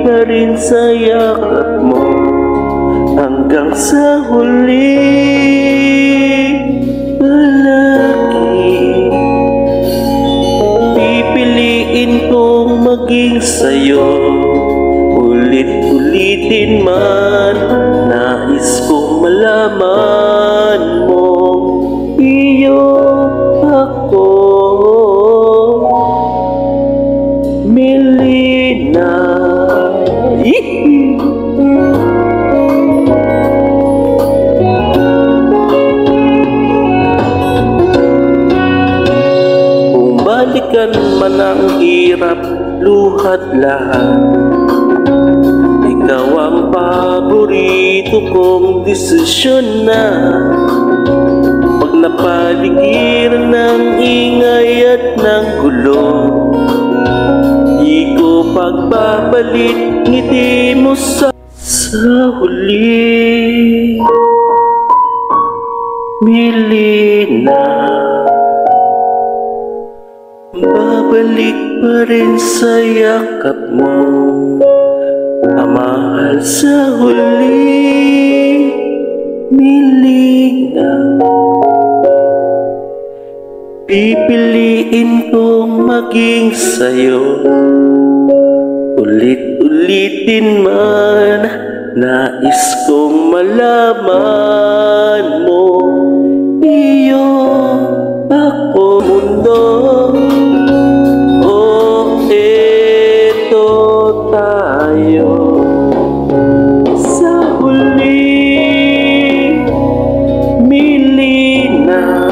pa rin sa yakap mo hanggang sa huli. Palagi pipiliin kong maging sa'yo, ulit-ulitin man. Nais kong malaman mo, iyo ako, Melina. Kung balikan man ang hirap, luhat lahat, ikaw ang paborito kong desisyon na. Pag napaligiran ng ingay at ng gulo, di ko pagbabalit ngiti mo sa huli. Melina, babalik pa rin sa yakap mo, mahal sa huli. Melina, pipiliin kong maging sa'yo, ulit-ulitin man. Nais kong malaman mo, iyo ako, mundo. O eto tayo sa huli. Melina,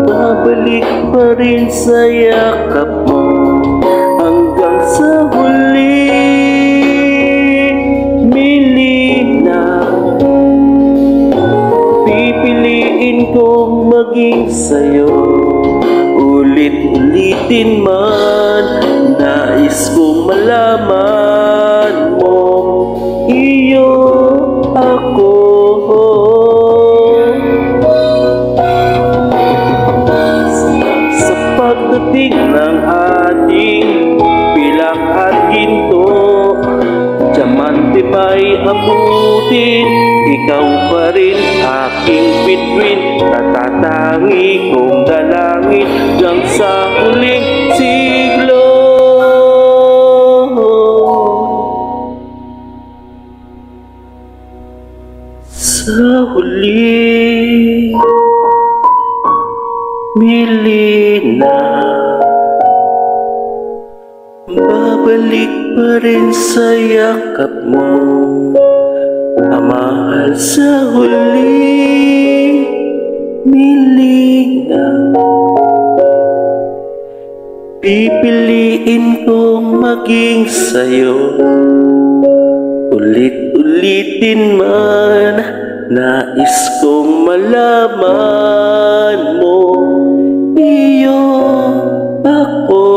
babalik pa rin sa yakap mo hanggang sa huli. Melina, pipiliin kong maging sa'yo, ulit-ulitin man. Nais kong malaman mo, iyo ako. Sa pagdating ng ating bilang at ginto, diamante may abutin, ikaw pa rin aking bituin. Natatangi kong dalangin hanggang sa huling siglo. Sa huli, Melina, babalik pa rin sa yakap mo, mahal sa huli. Melina, pipiliin kong maging sa'yo, ulit-ulitin man. Nais kong malaman mo, iyo ako.